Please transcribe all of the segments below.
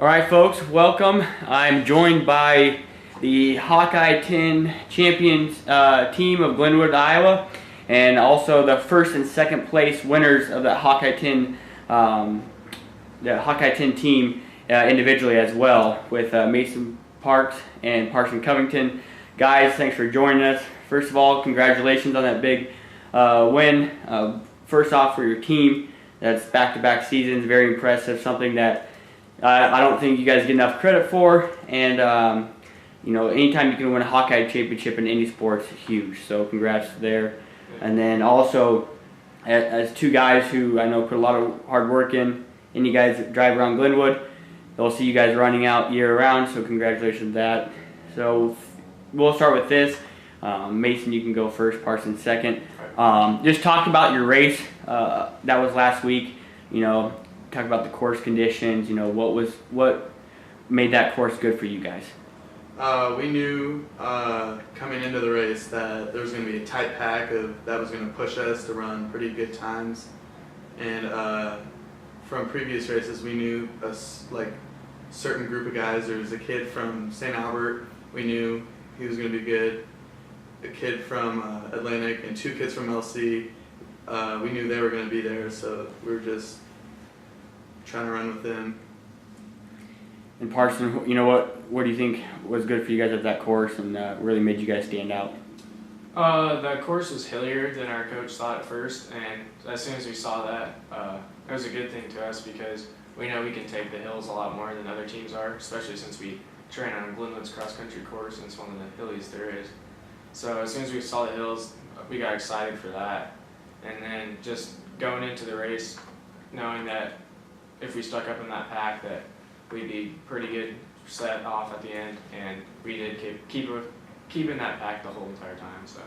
All right, folks, welcome. I'm joined by the Hawkeye 10 champions team of Glenwood, Iowa, and also the first and second place winners of the Hawkeye 10 team individually as well, with Mason Parks and Parson Covington. Guys, thanks for joining us. First of all, congratulations on that big win. First off, for your team, that's back-to-back seasons, very impressive, something that I don't think you guys get enough credit for, and anytime you can win a Hawkeye championship in any sport is huge, so congrats there. And then also, as two guys who I know put a lot of hard work in, and you guys drive around Glenwood, they'll see you guys running out year-round, so congratulations on that. So we'll start with this. Mason, you can go first, Parson second. Just talk about your race that was last week. Talk about the course conditions. What made that course good for you guys? We knew coming into the race that there was going to be a tight pack that was going to push us to run pretty good times, and from previous races we knew a certain group of guys. There was a kid from St. Albert, we knew he was going to be good, a kid from Atlantic, and two kids from LC. We knew they were going to be there, so we were just trying to run with them. And Parson, what do you think was good for you guys at that course and really made you guys stand out? That course was hillier than our coach thought at first, and as soon as we saw that, it was a good thing to us because we know we can take the hills a lot more than other teams are, especially since we train on Glenwood's cross-country course, and it's one of the hilliest there is. So as soon as we saw the hills, we got excited for that. And then just going into the race, knowing that if we stuck up in that pack, that we'd be pretty good set off at the end, and we did keep in that pack the whole entire time. So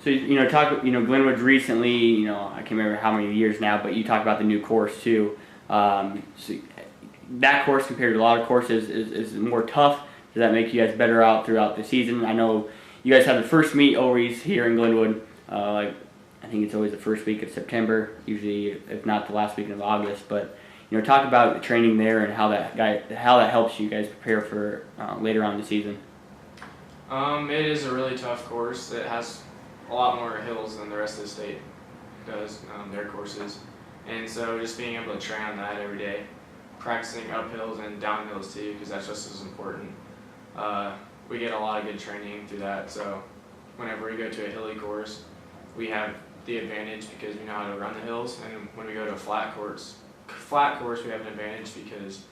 Glenwood's recently, I can't remember how many years now, but you talked about the new course too. So that course compared to a lot of courses is more tough. Does that make you guys better out throughout the season? I know you guys have the first meet always here in Glenwood. I think it's always the first week of September, usually if not the last week of August. But talk about the training there and how that helps you guys prepare for later on in the season. It is a really tough course. It has a lot more hills than the rest of the state does, their courses. And so just being able to train on that every day, practicing uphills and downhills too, because that's just as important. We get a lot of good training through that. So whenever we go to a hilly course, we have the advantage because we know how to run the hills. And when we go to a flat course, we have an advantage because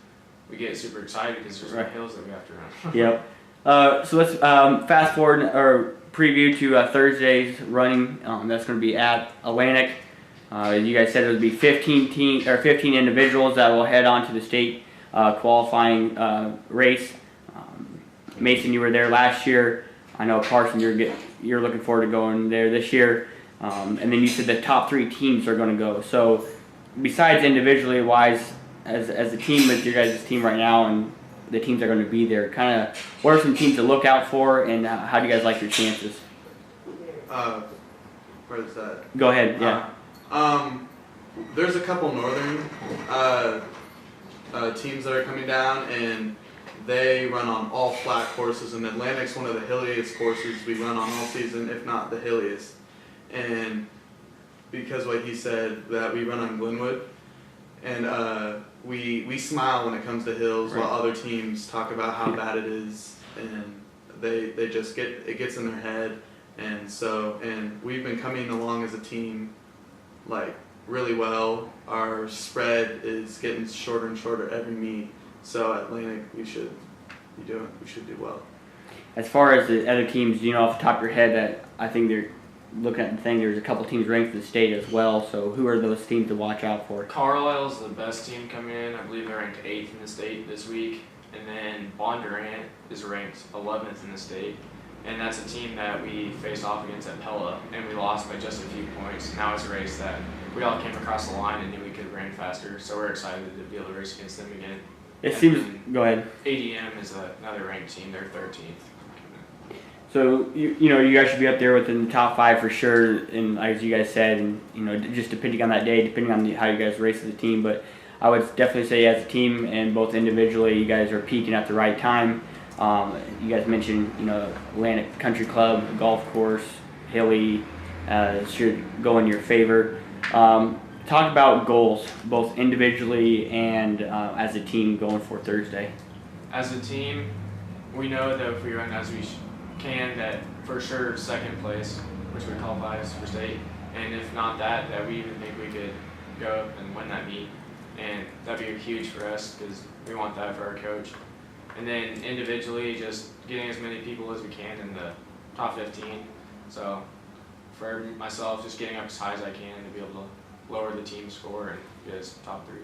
we get super excited because there's no hills that we have to run. Yep. So let's fast forward or preview to Thursday's running. That's going to be at Atlantic. You guys said it would be 15 individuals that will head on to the state qualifying race. Mason, you were there last year. I know Parson, you're looking forward to going there this year. And then you said the top 3 teams are going to go. So besides individually wise, as a team with your guys' team right now and the teams that are going to be there, kind of what are some teams to look out for, and how do you guys like your chances? Where is that? Go ahead, yeah. There's a couple northern teams that are coming down, and they run on all flat courses, and Atlantic's one of the hilliest courses we run on all season, if not the hilliest. And because what he said, that we run on Glenwood, and we smile when it comes to hills, while other teams talk about how bad it is, and they just it gets in their head. And we've been coming along as a team really well. Our spread is getting shorter and shorter every meet. So Atlantic, we should do well. As far as the other teams, off the top of your head that I think they're looking at the thing, there's a couple teams ranked in the state as well. So who are those teams to watch out for? Carlisle's the best team coming in. I believe they're ranked 8th in the state this week. And then Bondurant is ranked 11th in the state. And that's a team that we faced off against at Pella, and we lost by just a few points. Now it's a race that we all came across the line and knew we could run faster, so we're excited to be able to race against them again. Go ahead. ADM is another ranked team. They're 13th. So you guys should be up there within the top 5 for sure, and as you guys said, and just depending on that day, depending on how you guys race as a team. But I would definitely say as a team and both individually, you guys are peaking at the right time. You guys mentioned, Atlantic Country Club, golf course, hilly, should go in your favor. Talk about goals, both individually and as a team going for Thursday. As a team, we know that if we run as we can, that for sure second place, which would qualify us for state, and if not that we even think we could go and win that meet, and that'd be huge for us because we want that for our coach. And then individually, just getting as many people as we can in the top 15. So for myself, just getting up as high as I can to be able to lower the team score and get us top 3.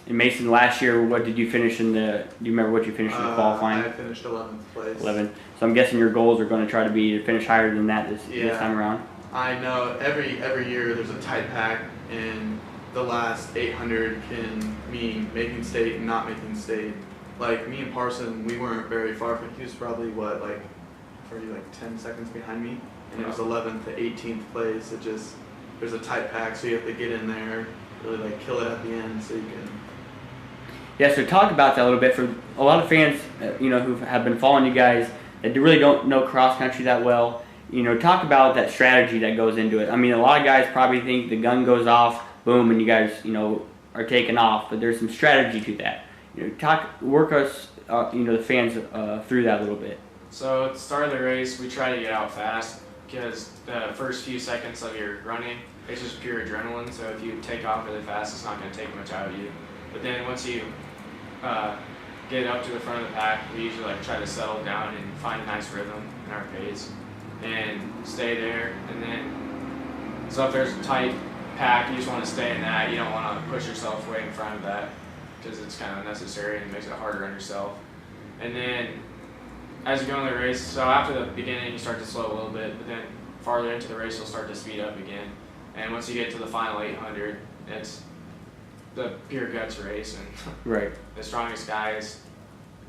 And Mason, last year, what did you finish in the? Do you remember what you finished in the qualifying? I finished 11th place. 11. So I'm guessing your goals are going to try to be to finish higher than that this time around. I know every year there's a tight pack, and the last 800 can mean making state and not making state. Like me and Parson, we weren't very far from. He was probably 10 seconds behind me, and it was 11th to 18th place. There's a tight pack, so you have to get in there, really kill it at the end, so you can. Yeah, so talk about that a little bit for a lot of fans, who have been following you guys that really don't know cross country that well. Talk about that strategy that goes into it. I mean, a lot of guys probably think the gun goes off, boom, and you guys, are taking off, but there's some strategy to that. Work us, the fans through that a little bit. So at the start of the race, we try to get out fast because the first few seconds of your running, it's just pure adrenaline. So if you take off really fast, it's not going to take much out of you. But then once you get up to the front of the pack, we usually try to settle down and find a nice rhythm in our pace and stay there. And then, so if there's a tight pack, you just want to stay in that. You don't want to push yourself way in front of that because it's kind of unnecessary and it makes it harder on yourself. And then as you go in the race, so after the beginning you start to slow a little bit, but then farther into the race you'll start to speed up again. And once you get to the final 800, it's the pure guts race, and right. The strongest guys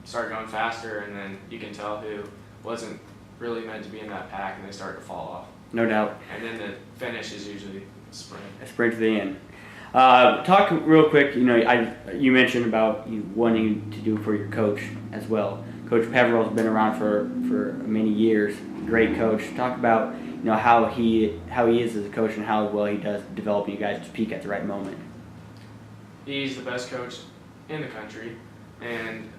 start going faster, and then you can tell who wasn't really meant to be in that pack, and they start to fall off. No doubt. And then the finish is usually a sprint. A sprint to the end. Talk real quick. You mentioned about you wanting to do for your coach as well. Coach Peveril's been around for many years. Great coach. Talk about how he is as a coach and how well he does developing you guys to peak at the right moment. He's the best coach in the country, and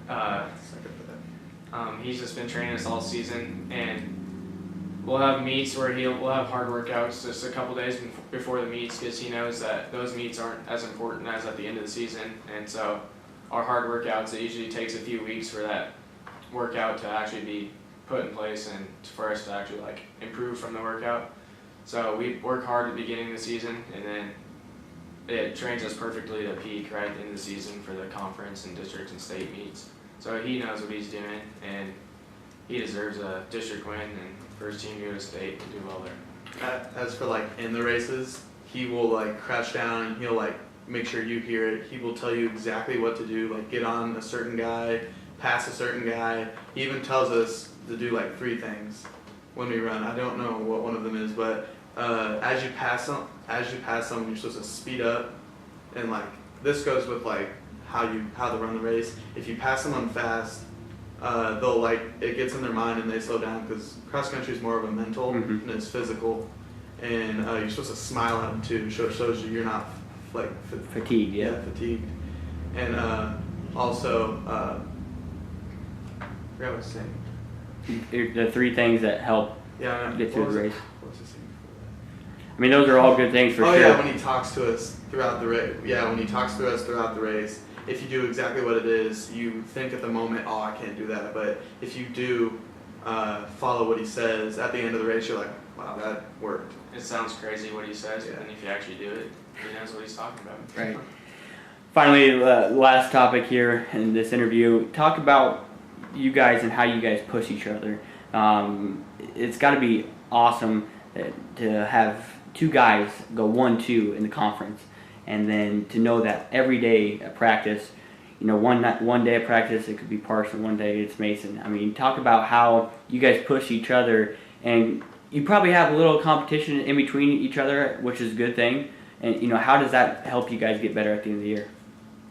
he's just been training us all season. And we'll have meets where we'll have hard workouts just a couple days before the meets because he knows that those meets aren't as important as at the end of the season. And so our hard workouts, it usually takes a few weeks for that workout to actually be put in place and for us to actually improve from the workout. So we work hard at the beginning of the season, and then it trains us perfectly to peak right at the end of the season for the conference and district and state meets. So he knows what he's doing, and he deserves a district win and for his team to go to state and do well there. As for in the races, he will crouch down and he'll make sure you hear it. He will tell you exactly what to do, get on a certain guy, pass a certain guy. He even tells us to do 3 things when we run. I don't know what one of them is, but as you pass someone, you're supposed to speed up, and this goes with how to run the race. If you pass someone fast, they'll it gets in their mind and they slow down because cross country is more of a mental and it's physical, and you're supposed to smile at them too. Shows you you're not fatigued. Yeah, fatigued, and also I forgot what I was saying. The 3 things that help get through the race. What was I saying before that? I mean, those are all good things for sure. Oh yeah, when he talks to us throughout the race. Yeah, when he talks to us throughout the race, if you do exactly what it is, you think at the moment, oh, I can't do that. But if you do follow what he says at the end of the race, you're like, wow, that worked. It sounds crazy what he says, but then if you actually do it, he knows what he's talking about. Right. Finally, last topic here in this interview. Talk about you guys and how you guys push each other. It's got to be awesome to have 2 guys go 1-2 in the conference, and then to know that every day at practice, one day of practice it could be Parson, one day it's Mason. I mean, talk about how you guys push each other, and you probably have a little competition in between each other, which is a good thing. And how does that help you guys get better at the end of the year?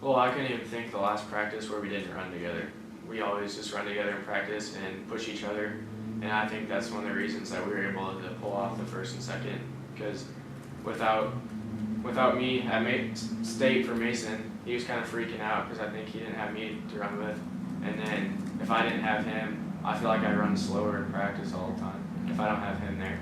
Well, I couldn't even think the last practice where we didn't run together. We always just run together in practice and push each other, and I think that's one of the reasons that we were able to pull off the first and second, because without me at State for Mason, he was kind of freaking out because I think he didn't have me to run with, and then if I didn't have him, I feel like I run slower in practice all the time if I don't have him there.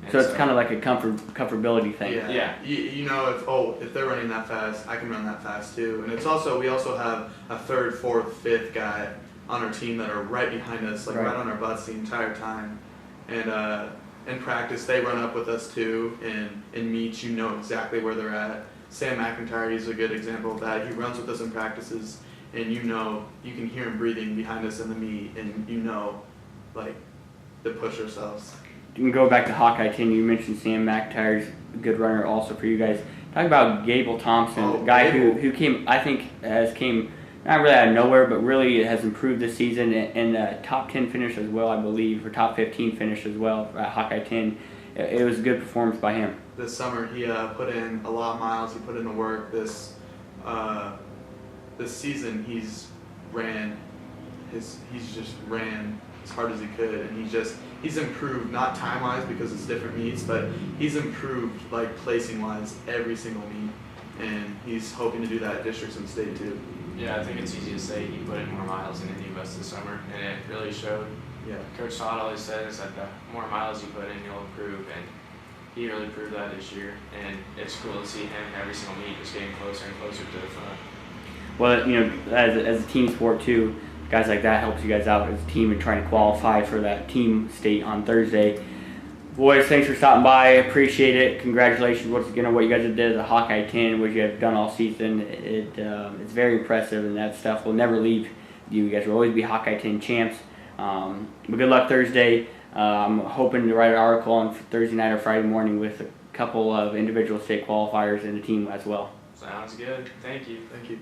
And So it's kind of like a comfortability thing. Yeah. You know, if they're running that fast, I can run that fast too. And we also have a third, fourth, fifth guy on our team that are right behind us, like right on our butts the entire time. And in practice, they run up with us too. And in meets, you know exactly where they're at. Sam McIntyre is a good example of that. He runs with us in practices, and you can hear him breathing behind us in the meet, and like, to push ourselves. You can go back to Hawkeye 10. You mentioned Sam McIntyre's a good runner also for you guys. Talk about Gable Thompson, a guy who came not really out of nowhere, but really has improved this season and top 10 finish as well, I believe, or top 15 finish as well at Hawkeye 10. It was a good performance by him. This summer he put in a lot of miles. He put in the work. This season he's just ran as hard as he could, and he's improved, not time wise because it's different meets, but he's improved like placing wise every single meet, and he's hoping to do that at districts and state too. Yeah, I think it's easy to say he put in more miles than any of us this summer, and it really showed. Yeah. Coach Todd always says that the more miles you put in, you'll improve, and he really proved that this year, and it's cool to see him every single meet just getting closer and closer to the front. Well, as a team sport too, guys like that helps you guys out as a team and trying to qualify for that team state on Thursday. Boys, thanks for stopping by. I appreciate it. Congratulations once again on what you guys did at Hawkeye 10, what you have done all season. It's very impressive, and that stuff will never leave you. You guys will always be Hawkeye 10 champs. But good luck Thursday. I'm hoping to write an article on Thursday night or Friday morning with a couple of individual state qualifiers and the team as well. Sounds good. Thank you. Thank you.